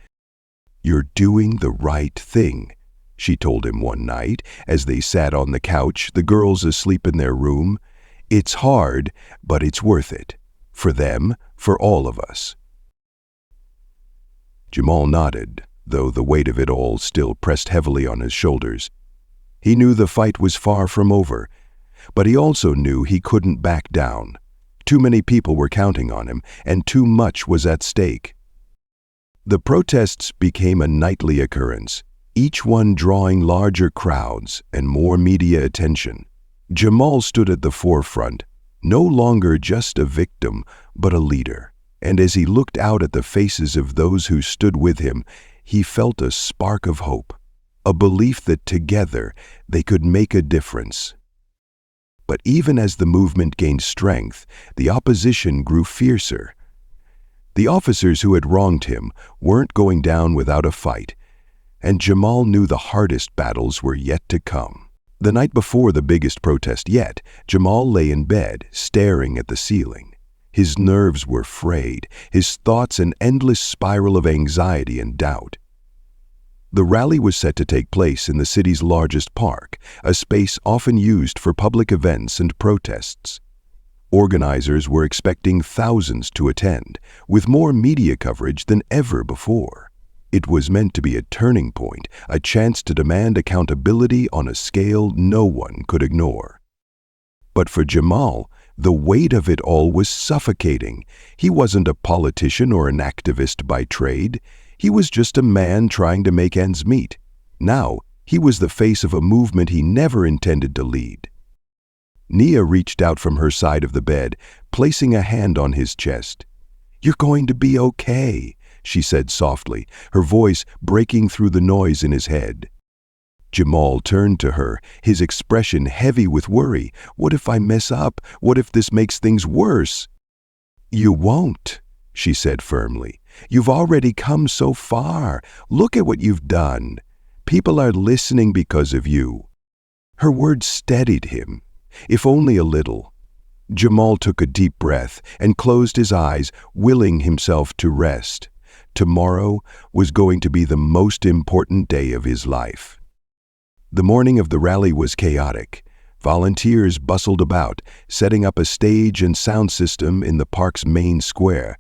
"You're doing the right thing," she told him one night as they sat on the couch, the girls asleep in their room. "It's hard, but it's worth it. For them, for all of us." Jamal nodded, though the weight of it all still pressed heavily on his shoulders. He knew the fight was far from over, but he also knew he couldn't back down. Too many people were counting on him, and too much was at stake. The protests became a nightly occurrence, each one drawing larger crowds and more media attention. Jamal stood at the forefront, no longer just a victim, but a leader. And as he looked out at the faces of those who stood with him, he felt a spark of hope, a belief that together they could make a difference. But even as the movement gained strength, the opposition grew fiercer. The officers who had wronged him weren't going down without a fight, and Jamal knew the hardest battles were yet to come. The night before the biggest protest yet, Jamal lay in bed, staring at the ceiling. His nerves were frayed, his thoughts an endless spiral of anxiety and doubt. The rally was set to take place in the city's largest park, a space often used for public events and protests. Organizers were expecting thousands to attend, with more media coverage than ever before. It was meant to be a turning point, a chance to demand accountability on a scale no one could ignore. But for Jamal, the weight of it all was suffocating. He wasn't a politician or an activist by trade. He was just a man trying to make ends meet. Now, he was the face of a movement he never intended to lead. Nia reached out from her side of the bed, placing a hand on his chest. "You're going to be okay," she said softly, her voice breaking through the noise in his head. Jamal turned to her, his expression heavy with worry. "What if I mess up? What if this makes things worse?" "You won't," she said firmly. "You've already come so far. Look at what you've done. People are listening because of you." Her words steadied him, if only a little. Jamal took a deep breath and closed his eyes, willing himself to rest. Tomorrow was going to be the most important day of his life. The morning of the rally was chaotic. Volunteers bustled about, setting up a stage and sound system in the park's main square.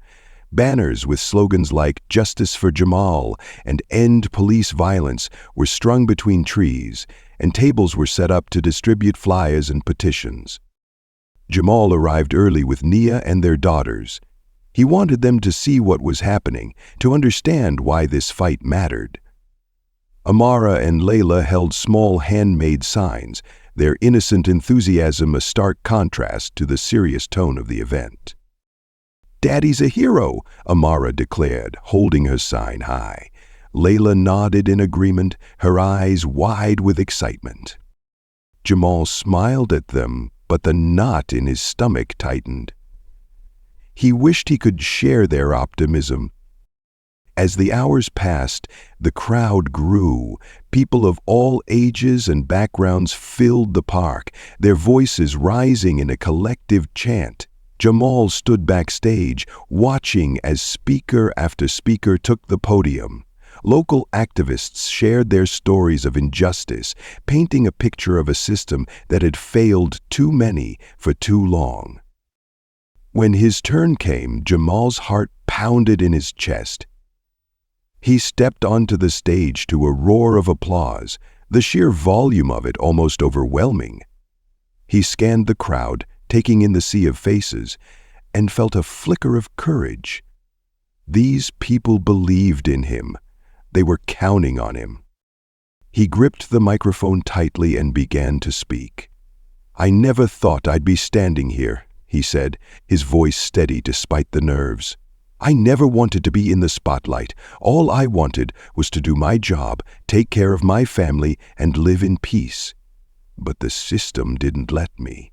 Banners with slogans like "Justice for Jamal" and "End Police Violence" were strung between trees, and tables were set up to distribute flyers and petitions. Jamal arrived early with Nia and their daughters. He wanted them to see what was happening, to understand why this fight mattered. Amara and Layla held small handmade signs, their innocent enthusiasm a stark contrast to the serious tone of the event. "Daddy's a hero," Amara declared, holding her sign high. Layla nodded in agreement, her eyes wide with excitement. Jamal smiled at them, but the knot in his stomach tightened. He wished he could share their optimism. As the hours passed, the crowd grew. People of all ages and backgrounds filled the park, their voices rising in a collective chant. Jamal stood backstage, watching as speaker after speaker took the podium. Local activists shared their stories of injustice, painting a picture of a system that had failed too many for too long. When his turn came, Jamal's heart pounded in his chest. He stepped onto the stage to a roar of applause, the sheer volume of it almost overwhelming. He scanned the crowd, taking in the sea of faces, and felt a flicker of courage. These people believed in him. They were counting on him. He gripped the microphone tightly and began to speak. "I never thought I'd be standing here," he said, his voice steady despite the nerves. "I never wanted to be in the spotlight. All I wanted was to do my job, take care of my family, and live in peace. But the system didn't let me.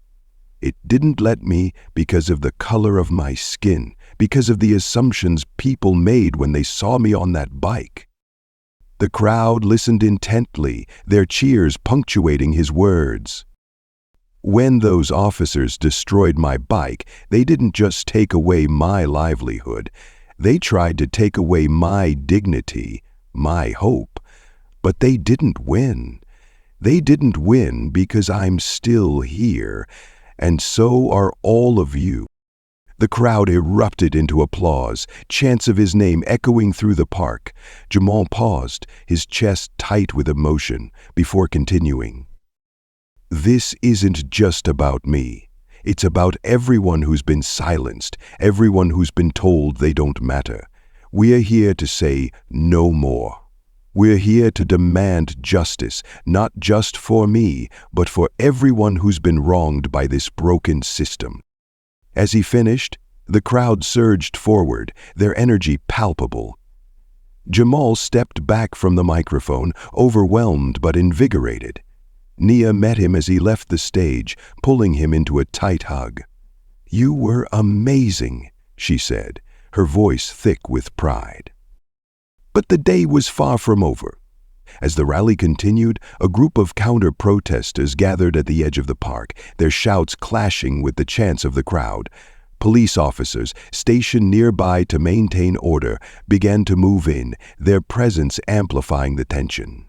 It didn't let me because of the color of my skin, because of the assumptions people made when they saw me on that bike." The crowd listened intently, their cheers punctuating his words. "When those officers destroyed my bike, they didn't just take away my livelihood. They tried to take away my dignity, my hope. But they didn't win. They didn't win because I'm still here, and so are all of you." The crowd erupted into applause, chants of his name echoing through the park. Jamal paused, his chest tight with emotion, before continuing. "This isn't just about me. It's about everyone who's been silenced, everyone who's been told they don't matter. We're here to say no more. We're here to demand justice, not just for me, but for everyone who's been wronged by this broken system." As he finished, the crowd surged forward, their energy palpable. Jamal stepped back from the microphone, overwhelmed but invigorated. Nia met him as he left the stage, pulling him into a tight hug. "You were amazing," she said, her voice thick with pride. But the day was far from over. As the rally continued, a group of counter-protesters gathered at the edge of the park, their shouts clashing with the chants of the crowd. Police officers, stationed nearby to maintain order, began to move in, their presence amplifying the tension.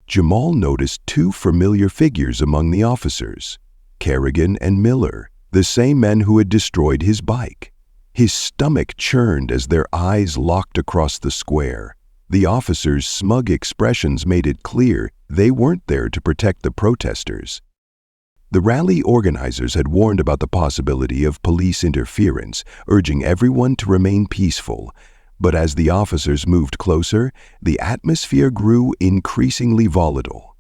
Jamal noticed two familiar figures among the officers, Kerrigan and Miller, the same men who had destroyed his bike. His stomach churned as their eyes locked across the square. The officers' smug expressions made it clear they weren't there to protect the protesters. The rally organizers had warned about the possibility of police interference, urging everyone to remain peaceful. But as the officers moved closer, the atmosphere grew increasingly volatile.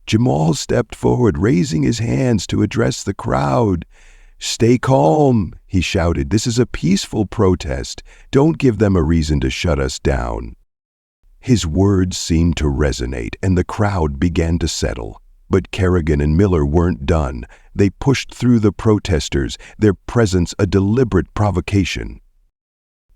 Jamal stepped forward, raising his hands to address the crowd. "Stay calm," he shouted. "This is a peaceful protest. Don't give them a reason to shut us down." His words seemed to resonate, and the crowd began to settle. But Kerrigan and Miller weren't done. They pushed through the protesters, their presence a deliberate provocation.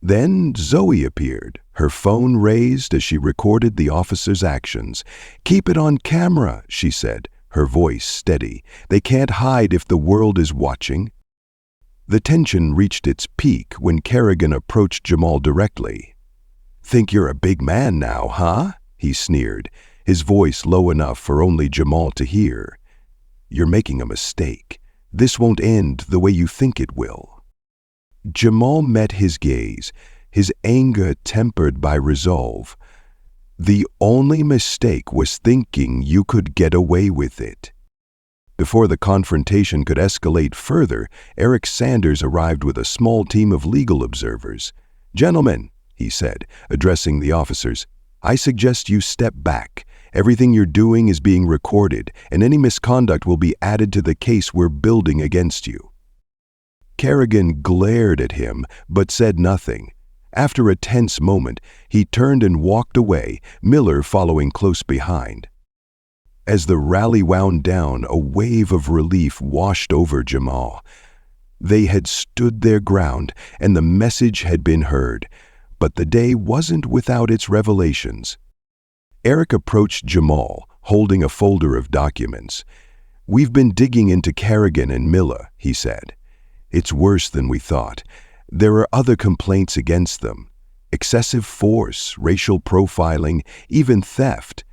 Then Zoe appeared, her phone raised as she recorded the officers' actions. "Keep it on camera," she said, her voice steady. "They can't hide if the world is watching." The tension reached its peak when Kerrigan approached Jamal directly. "Think you're a big man now, huh?" he sneered, his voice low enough for only Jamal to hear. "You're making a mistake. This won't end the way you think it will." Jamal met his gaze, his anger tempered by resolve. "The only mistake was thinking you could get away with it." Before the confrontation could escalate further, Eric Sanders arrived with a small team of legal observers. "Gentlemen," he said, addressing the officers, "I suggest you step back. Everything you're doing is being recorded, and any misconduct will be added to the case we're building against you." Kerrigan glared at him, but said nothing. After a tense moment, he turned and walked away, Miller following close behind. As the rally wound down, a wave of relief washed over Jamal. They had stood their ground, and the message had been heard. But the day wasn't without its revelations. Eric approached Jamal, holding a folder of documents. "We've been digging into Kerrigan and Miller," he said. "It's worse than we thought. There are other complaints against them. Excessive force, racial profiling, even theft.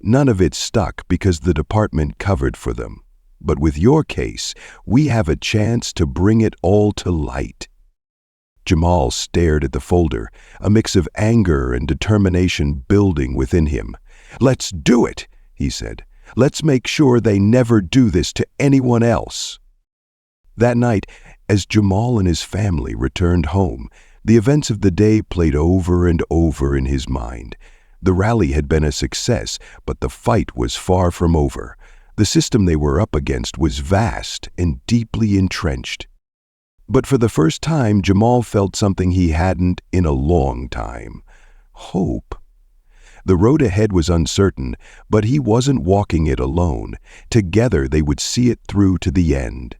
None of it stuck because the department covered for them. But with your case, we have a chance to bring it all to light." Jamal stared at the folder, a mix of anger and determination building within him. "Let's do it," he said. "Let's make sure they never do this to anyone else." That night, as Jamal and his family returned home, the events of the day played over and over in his mind. The rally had been a success, but the fight was far from over. The system they were up against was vast and deeply entrenched. But for the first time, Jamal felt something he hadn't in a long time: hope. The road ahead was uncertain, but he wasn't walking it alone. Together they would see it through to the end.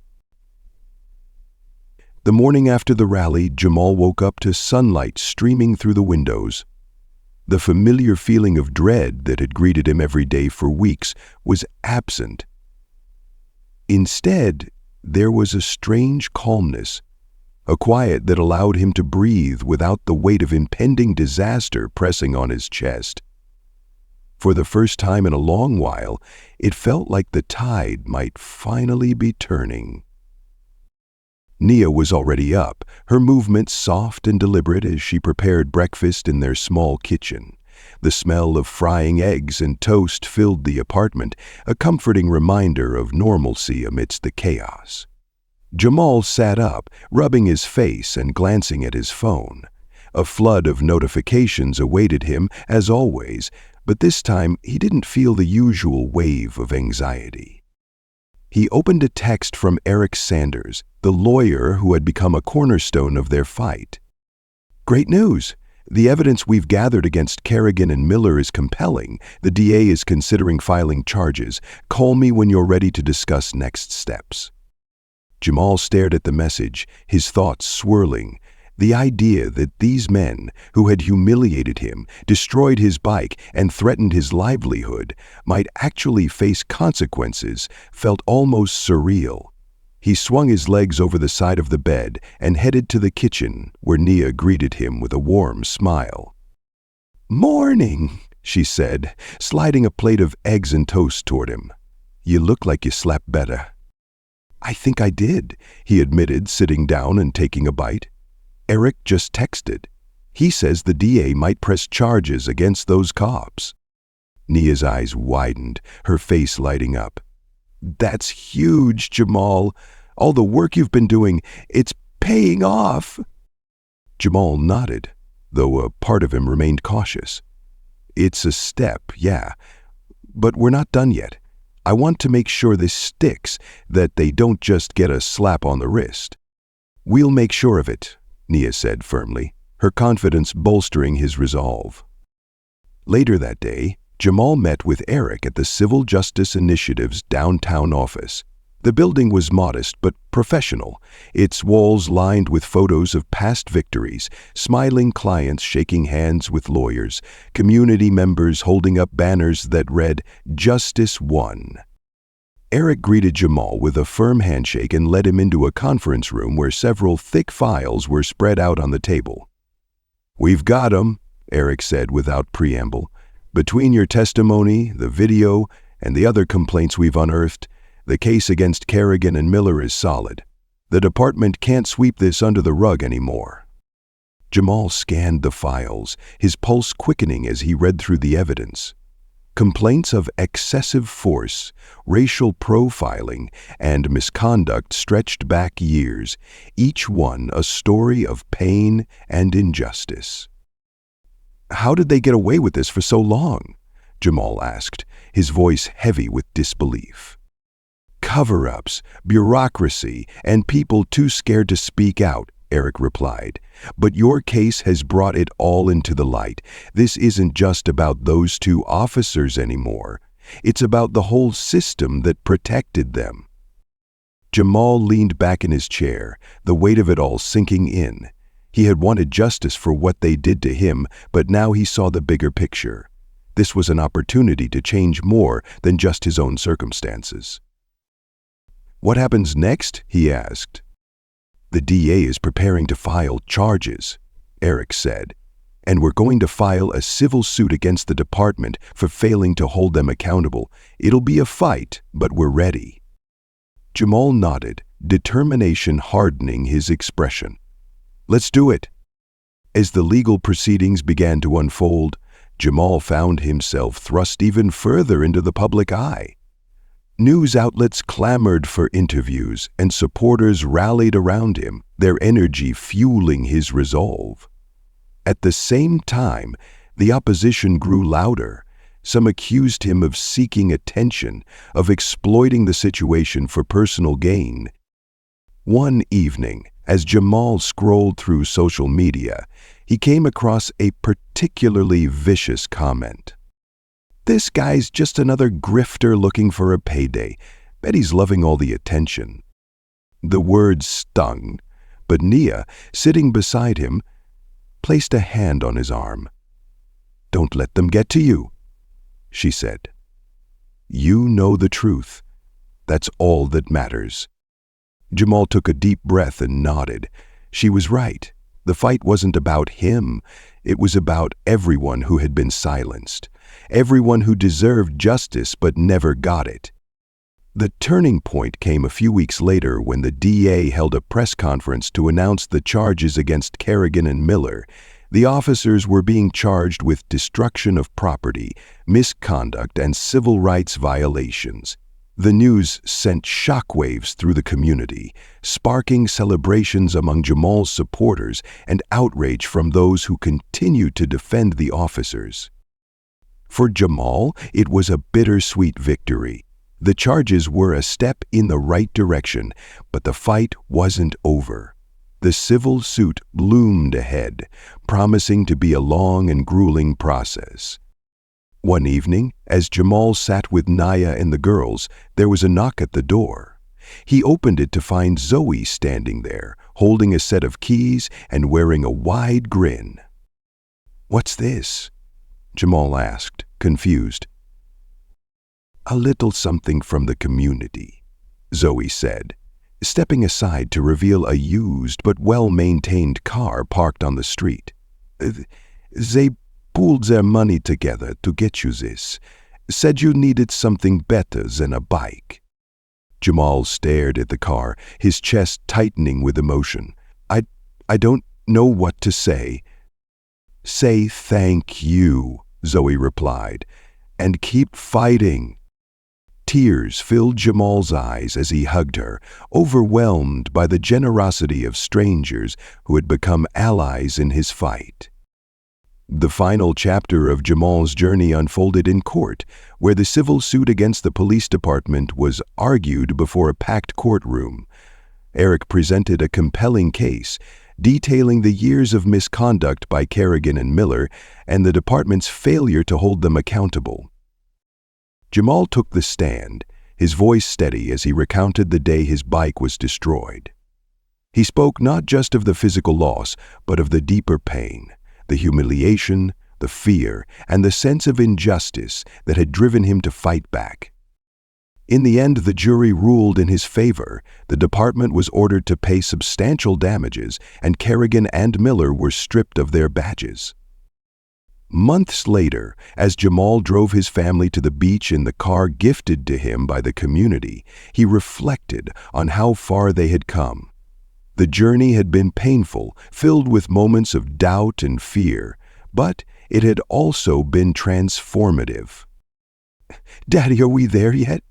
The morning after the rally, Jamal woke up to sunlight streaming through the windows. The familiar feeling of dread that had greeted him every day for weeks was absent. Instead, there was a strange calmness, a quiet that allowed him to breathe without the weight of impending disaster pressing on his chest. For the first time in a long while, it felt like the tide might finally be turning. Nia was already up, her movements soft and deliberate as she prepared breakfast in their small kitchen. The smell of frying eggs and toast filled the apartment, a comforting reminder of normalcy amidst the chaos. Jamal sat up, rubbing his face and glancing at his phone. A flood of notifications awaited him, as always, but this time he didn't feel the usual wave of anxiety. He opened a text from Eric Sanders, the lawyer who had become a cornerstone of their fight. "Great news! The evidence we've gathered against Kerrigan and Miller is compelling. The DA is considering filing charges. Call me when you're ready to discuss next steps." Jamal stared at the message, his thoughts swirling. The idea that these men, who had humiliated him, destroyed his bike, and threatened his livelihood, might actually face consequences felt almost surreal. He swung his legs over the side of the bed and headed to the kitchen, where Nia greeted him with a warm smile. "Morning," she said, sliding a plate of eggs and toast toward him. "You look like you slept better." "I think I did," he admitted, sitting down and taking a bite. "Eric just texted. He says the DA might press charges against those cops." Nia's eyes widened, her face lighting up. "That's huge, Jamal. All the work you've been doing, it's paying off." Jamal nodded, though a part of him remained cautious. "It's a step, yeah, but we're not done yet. I want to make sure this sticks, that they don't just get a slap on the wrist." "We'll make sure of it," Nia said firmly, her confidence bolstering his resolve. Later that day, Jamal met with Eric at the Civil Justice Initiative's downtown office. The building was modest but professional, its walls lined with photos of past victories, smiling clients shaking hands with lawyers, community members holding up banners that read, "Justice Won." Eric greeted Jamal with a firm handshake and led him into a conference room where several thick files were spread out on the table. "We've got 'em," Eric said without preamble. "Between your testimony, the video, and the other complaints we've unearthed, the case against Kerrigan and Miller is solid. The department can't sweep this under the rug anymore." Jamal scanned the files, his pulse quickening as he read through the evidence. Complaints of excessive force, racial profiling, and misconduct stretched back years, each one a story of pain and injustice. "How did they get away with this for so long?" Jamal asked, his voice heavy with disbelief. "Cover-ups, bureaucracy, and people too scared to speak out," Eric replied. "But your case has brought it all into the light. This isn't just about those two officers anymore. It's about the whole system that protected them." Jamal leaned back in his chair, the weight of it all sinking in. He had wanted justice for what they did to him, but now he saw the bigger picture. This was an opportunity to change more than just his own circumstances. "What happens next?" he asked. "The DA is preparing to file charges," Eric said, "and we're going to file a civil suit against the department for failing to hold them accountable. It'll be a fight, but we're ready." Jamal nodded, determination hardening his expression. "Let's do it." As the legal proceedings began to unfold, Jamal found himself thrust even further into the public eye. News outlets clamored for interviews, and supporters rallied around him, their energy fueling his resolve. At the same time, the opposition grew louder. Some accused him of seeking attention, of exploiting the situation for personal gain. One evening, as Jamal scrolled through social media, he came across a particularly vicious comment. "This guy's just another grifter looking for a payday. Bet he's loving all the attention." The words stung, but Nia, sitting beside him, placed a hand on his arm. "Don't let them get to you," she said. "You know the truth. That's all that matters." Jamal took a deep breath and nodded. She was right. The fight wasn't about him. It was about everyone who had been silenced, everyone who deserved justice but never got it. The turning point came a few weeks later when the DA held a press conference to announce the charges against Kerrigan and Miller. The officers were being charged with destruction of property, misconduct, and civil rights violations. The news sent shockwaves through the community, sparking celebrations among Jamal's supporters and outrage from those who continued to defend the officers. For Jamal, it was a bittersweet victory. The charges were a step in the right direction, but the fight wasn't over. The civil suit loomed ahead, promising to be a long and grueling process. One evening, as Jamal sat with Naya and the girls, there was a knock at the door. He opened it to find Zoe standing there, holding a set of keys and wearing a wide grin. "What's this?" Jamal asked, confused. "A little something from the community," Zoe said, stepping aside to reveal a used but well-maintained car parked on the street. "They pooled their money together to get you this. Said you needed something better than a bike." Jamal stared at the car, his chest tightening with emotion. I don't know what to say." "Say thank you," Zoe replied, "and keep fighting." Tears filled Jamal's eyes as he hugged her, overwhelmed by the generosity of strangers who had become allies in his fight. The final chapter of Jamal's journey unfolded in court, where the civil suit against the police department was argued before a packed courtroom. Eric presented a compelling case, detailing the years of misconduct by Kerrigan and Miller and the department's failure to hold them accountable. Jamal took the stand, his voice steady as he recounted the day his bike was destroyed. He spoke not just of the physical loss, but of the deeper pain, the humiliation, the fear, and the sense of injustice that had driven him to fight back. In the end, the jury ruled in his favor. The department was ordered to pay substantial damages, and Kerrigan and Miller were stripped of their badges. Months later, as Jamal drove his family to the beach in the car gifted to him by the community, he reflected on how far they had come. The journey had been painful, filled with moments of doubt and fear, but it had also been transformative. "Daddy, are we there yet?"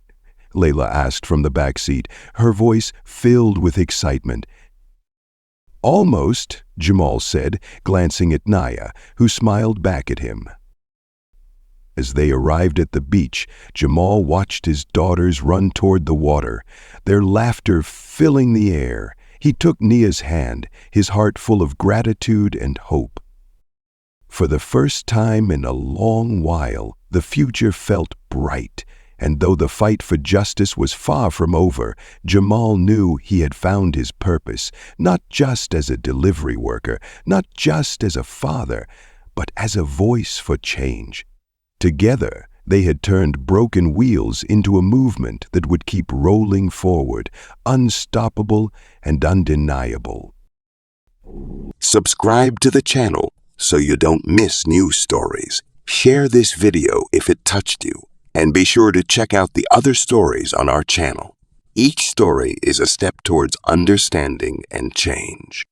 Layla asked from the back seat, her voice filled with excitement. "Almost," Jamal said, glancing at Naya, who smiled back at him. As they arrived at the beach, Jamal watched his daughters run toward the water, their laughter filling the air. He took Nia's hand, his heart full of gratitude and hope. For the first time in a long while, the future felt bright, and though the fight for justice was far from over, Jamal knew he had found his purpose, not just as a delivery worker, not just as a father, but as a voice for change. Together, they had turned broken wheels into a movement that would keep rolling forward, unstoppable and undeniable. Subscribe to the channel so you don't miss new stories. Share this video if it touched you, and be sure to check out the other stories on our channel. Each story is a step towards understanding and change.